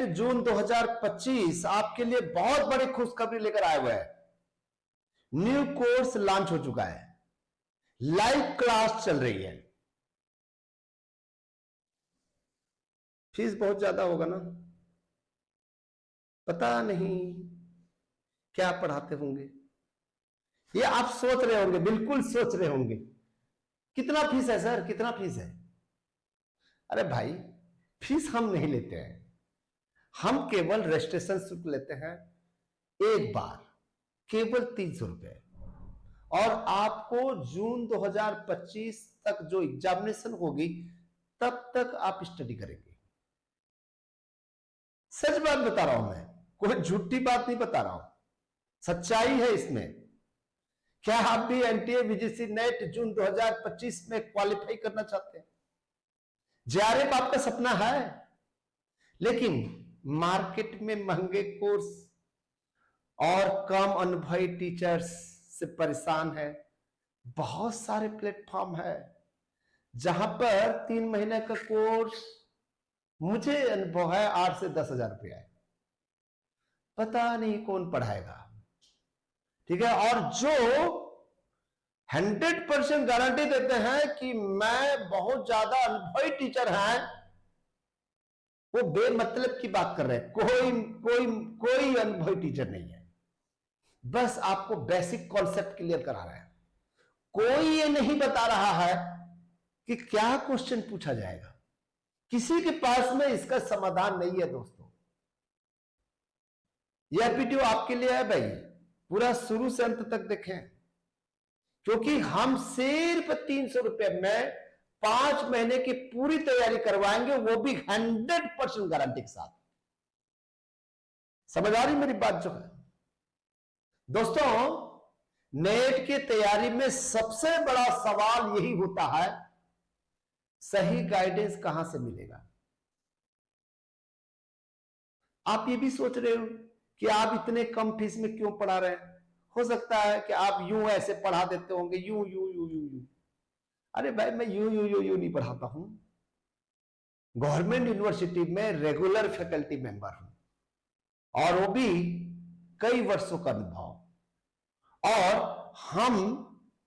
Net जून 2025 आपके लिए बहुत बड़ी खुशखबरी लेकर आए हुए हैं। न्यू कोर्स लॉन्च हो चुका है, लाइव क्लास चल रही है। फीस बहुत ज्यादा होगा ना, पता नहीं क्या पढ़ाते होंगे, ये आप सोच रहे होंगे, बिल्कुल सोच रहे होंगे कितना फीस है सर, कितना फीस है। अरे भाई, फीस हम नहीं लेते हैं, हम केवल रजिस्ट्रेशन शुल्क लेते हैं एक बार, केवल 300 रुपए। और आपको जून 2025 तक जो एग्जामिनेशन होगी तब तक आप स्टडी करेंगे। सच बात बता रहा हूं मैं, कोई झूठी बात नहीं बता रहा हूं, सच्चाई है इसमें। क्या आप भी एनटीए वीजीसी नेट जून 2025 में क्वालिफाई करना चाहते हैं? जेआरएफ आपका सपना है, लेकिन मार्केट में महंगे कोर्स और कम अनुभवी टीचर्स से परेशान है। बहुत सारे प्लेटफॉर्म है जहां पर 3 महीने का कोर्स, मुझे अनुभव है 8 से 10 हजार रुपया है, पता नहीं कौन पढ़ाएगा। ठीक है, और जो 100% गारंटी देते हैं कि मैं बहुत ज्यादा अनुभवी टीचर हैं, वो बेमतलब की बात कर रहे हैं। कोई अनुभवी टीचर नहीं है, बस आपको बेसिक कॉन्सेप्ट क्लियर करा रहे हैं। कोई ये नहीं बता रहा है कि क्या क्वेश्चन पूछा जाएगा, किसी के पास में इसका समाधान नहीं है दोस्तों। यह वीडियो आपके लिए है भाई, पूरा शुरू से अंत तक देखें, क्योंकि हम सिर्फ 300 रुपए में 5 महीने की पूरी तैयारी करवाएंगे, वो भी 100% गारंटी के साथ। समझ आ रही मेरी बात जो है दोस्तों? नेट की तैयारी में सबसे बड़ा सवाल यही होता है, सही गाइडेंस कहां से मिलेगा। आप ये भी सोच रहे हो कि आप इतने कम फीस में क्यों पढ़ा रहे हैं। हो सकता है कि आप यूं ऐसे पढ़ा देते होंगे, यूं यूं यूं यूं यूं। अरे भाई, मैं यूं यूं यूं यूं नहीं पढ़ाता हूं, गवर्नमेंट यूनिवर्सिटी में रेगुलर फैकल्टी मेंबर हूं, और वो भी कई वर्षों का अनुभव। और हम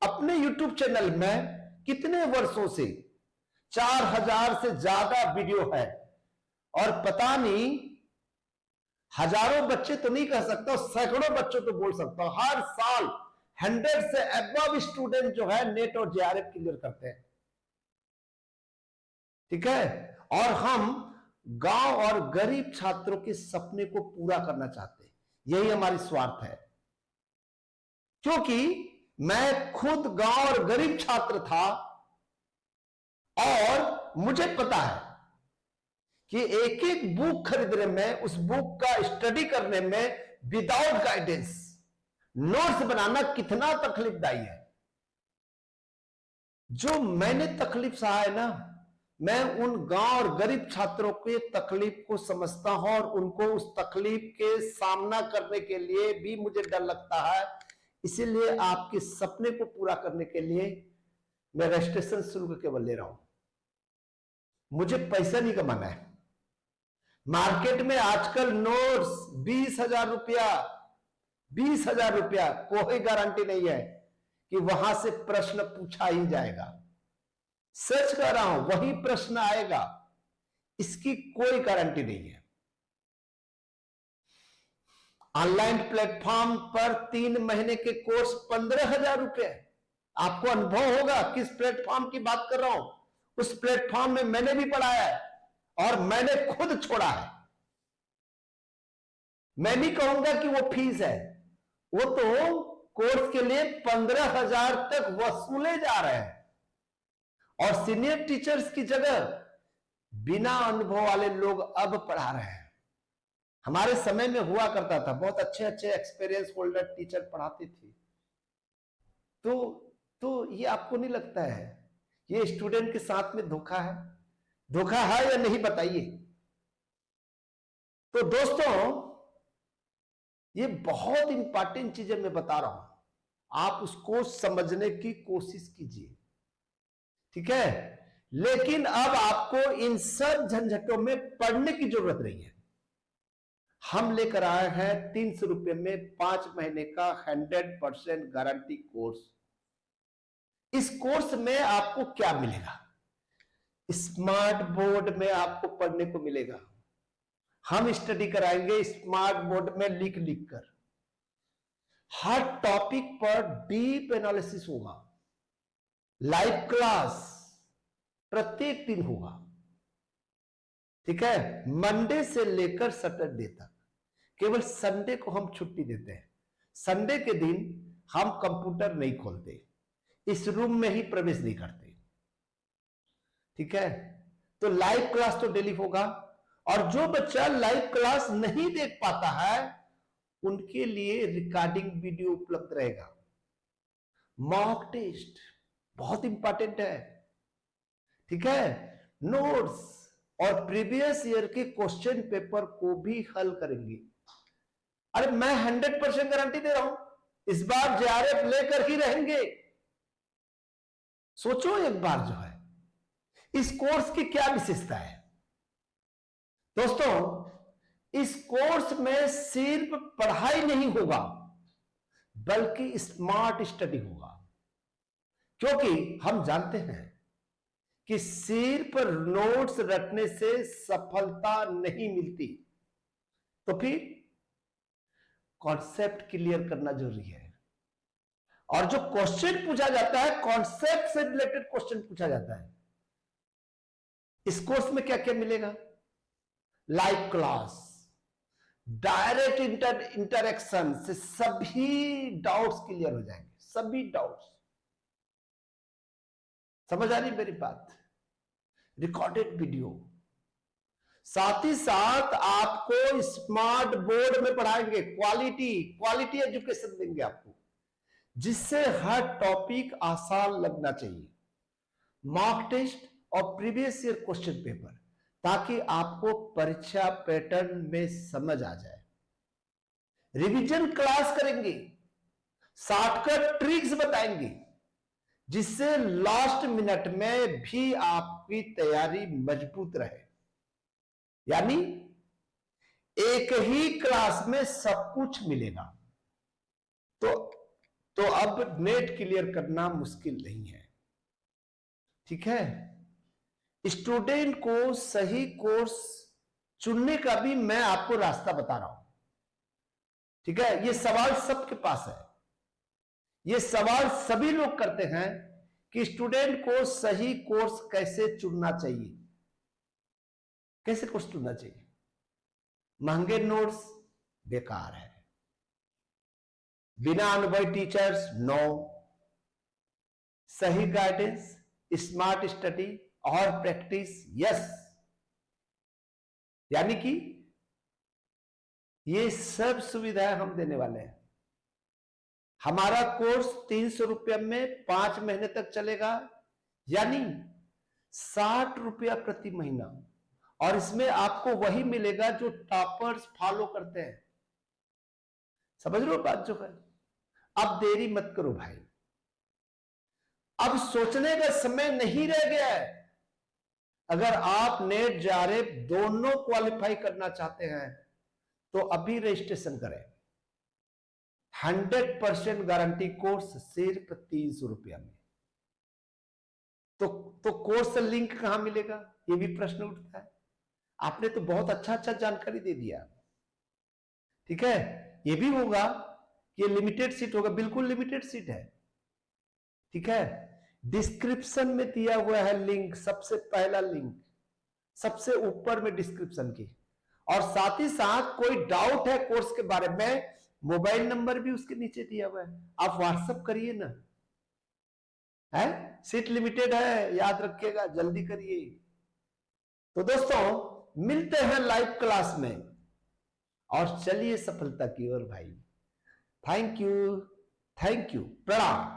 अपने यूट्यूब चैनल में कितने वर्षों से 4000 से ज्यादा वीडियो है, और पता नहीं हजारों बच्चे तो नहीं कह सकता, सैकड़ों बच्चों तो बोल सकता हूं, हर साल 100 से अबव स्टूडेंट जो है नेट और जेआरएफ क्लियर करते हैं। ठीक है, और हम गांव और गरीब छात्रों के सपने को पूरा करना चाहते हैं, यही हमारी स्वार्थ है। क्योंकि मैं खुद गांव और गरीब छात्र था, और मुझे पता है कि एक एक बुक खरीदने में, उस बुक का स्टडी करने में, विदाउट गाइडेंस नोट्स बनाना कितना तकलीफदायी है। जो मैंने तकलीफ सहा है ना, मैं उन गांव और गरीब छात्रों के तकलीफ को समझता हूं, और उनको उस तकलीफ के सामना करने के लिए भी मुझे डर लगता है। इसीलिए आपके सपने को पूरा करने के लिए मैं रजिस्ट्रेशन शुल्क केवल ले रहा हूं, मुझे पैसा नहीं कमाना है। मार्केट में आजकल नोट्स 20,000 रुपया, 20,000 रुपया, कोई गारंटी नहीं है कि वहां से प्रश्न पूछा ही जाएगा। सच कह रहा हूं, वही प्रश्न आएगा, इसकी कोई गारंटी नहीं है। ऑनलाइन प्लेटफॉर्म पर 3 महीने के कोर्स 15,000 रुपए। आपको अनुभव होगा किस प्लेटफॉर्म की बात कर रहा हूं। उस प्लेटफॉर्म में मैंने भी पढ़ाया है, और मैंने खुद छोड़ा है। मैं नहीं कहूंगा कि वो फीस है, वो तो कोर्स के लिए 15,000 तक वसूले जा रहे हैं, और सीनियर टीचर्स की जगह बिना अनुभव वाले लोग अब पढ़ा रहे हैं। हमारे समय में हुआ करता था, बहुत अच्छे अच्छे एक्सपीरियंस होल्डर टीचर पढ़ाती थी। तो ये आपको नहीं लगता है ये स्टूडेंट के साथ में धोखा है? धोखा है या नहीं, बताइए। तो दोस्तों, ये बहुत इंपॉर्टेंट चीजें मैं बता रहा हूं, आप उसको समझने की कोशिश कीजिए। ठीक है, लेकिन अब आपको इन सब झंझटों में पढ़ने की जरूरत नहीं है। हम लेकर आए हैं 300 रुपये में 5 महीने का 100% गारंटी कोर्स। इस कोर्स में आपको क्या मिलेगा? स्मार्ट बोर्ड में आपको पढ़ने को मिलेगा। हम स्टडी कराएंगे स्मार्ट बोर्ड में लिख लिख कर। हर टॉपिक पर डीप एनालिसिस होगा। लाइव क्लास प्रत्येक दिन होगा, ठीक है, मंडे से लेकर सैटरडे तक। केवल संडे को हम छुट्टी देते हैं। संडे के दिन हम कंप्यूटर नहीं खोलते, इस रूम में ही प्रवेश नहीं करते, ठीक है। तो लाइव क्लास तो डेली होगा। और जो बच्चा लाइव क्लास नहीं देख पाता है उनके लिए रिकॉर्डिंग वीडियो उपलब्ध रहेगा। मॉक टेस्ट बहुत इंपॉर्टेंट है, ठीक है। नोट्स और प्रीवियस ईयर के क्वेश्चन पेपर को भी हल करेंगे। अरे मैं 100% गारंटी दे रहा हूं, इस बार जेआरएफ लेकर ही रहेंगे। सोचो एक बार जो है इस कोर्स की क्या विशेषता है दोस्तों। इस कोर्स में सिर्फ पढ़ाई नहीं होगा बल्कि स्मार्ट स्टडी होगा, क्योंकि हम जानते हैं कि सिर्फ नोट्स रटने से सफलता नहीं मिलती। तो फिर कॉन्सेप्ट क्लियर करना जरूरी है। और जो क्वेश्चन पूछा जाता है कॉन्सेप्ट से रिलेटेड क्वेश्चन पूछा जाता है। इस कोर्स में क्या क्या मिलेगा? लाइव क्लास, डायरेक्ट इंटरेक्शन से सभी डाउट्स क्लियर हो जाएंगे, सभी डाउट्स। समझ आ रही मेरी बात? रिकॉर्डेड वीडियो, साथ ही साथ आपको स्मार्ट बोर्ड में पढ़ाएंगे। क्वालिटी एजुकेशन देंगे आपको, जिससे हर टॉपिक आसान लगना चाहिए। मॉक टेस्ट और प्रीवियस ईयर क्वेश्चन पेपर, ताकि आपको परीक्षा पैटर्न में समझ आ जाए। रिवीजन क्लास करेंगे, शॉर्टकट ट्रिक्स बताएंगे, जिससे लास्ट मिनट में भी आपकी तैयारी मजबूत रहे। यानी एक ही क्लास में सब कुछ मिलेगा। तो अब नेट क्लियर करना मुश्किल नहीं है, ठीक है। स्टूडेंट को सही कोर्स चुनने का भी मैं आपको रास्ता बता रहा हूं, ठीक है। ये सवाल सबके पास है, ये सवाल सभी लोग करते हैं कि स्टूडेंट को सही कोर्स कैसे चुनना चाहिए, कैसे कोर्स चुनना चाहिए। महंगे नोट्स बेकार है, बिना अनुभवी टीचर्स नो, सही गाइडेंस, स्मार्ट स्टडी और प्रैक्टिस यस। यानी कि ये सब सुविधाएं हम देने वाले हैं। हमारा कोर्स 300 रुपये में 5 महीने तक चलेगा, यानी 60 रुपया प्रति महीना। और इसमें आपको वही मिलेगा जो टॉपर्स फॉलो करते हैं। समझ लो बात जो है। अब देरी मत करो भाई, अब सोचने का समय नहीं रह गया है। अगर आप नेट जेआरएफ दोनों क्वालिफाई करना चाहते हैं तो अभी रजिस्ट्रेशन करें। 100% गारंटी कोर्स सिर्फ 300 रुपया में। तो कोर्स लिंक कहां मिलेगा, ये भी प्रश्न उठता है। आपने तो बहुत अच्छा जानकारी दे दिया, ठीक है। ये भी होगा कि लिमिटेड सीट होगा, बिल्कुल लिमिटेड सीट है, ठीक है। डिस्क्रिप्शन में दिया हुआ है लिंक, सबसे पहला लिंक सबसे ऊपर में डिस्क्रिप्शन की। और साथ ही साथ कोई डाउट है कोर्स के बारे में, मोबाइल नंबर भी उसके नीचे दिया हुआ है, आप व्हाट्सएप करिए ना, है। सीट लिमिटेड है, याद रखिएगा, जल्दी करिए। तो दोस्तों मिलते हैं लाइव क्लास में, और चलिए सफलता की ओर भाई। थैंक यू, प्रणाम।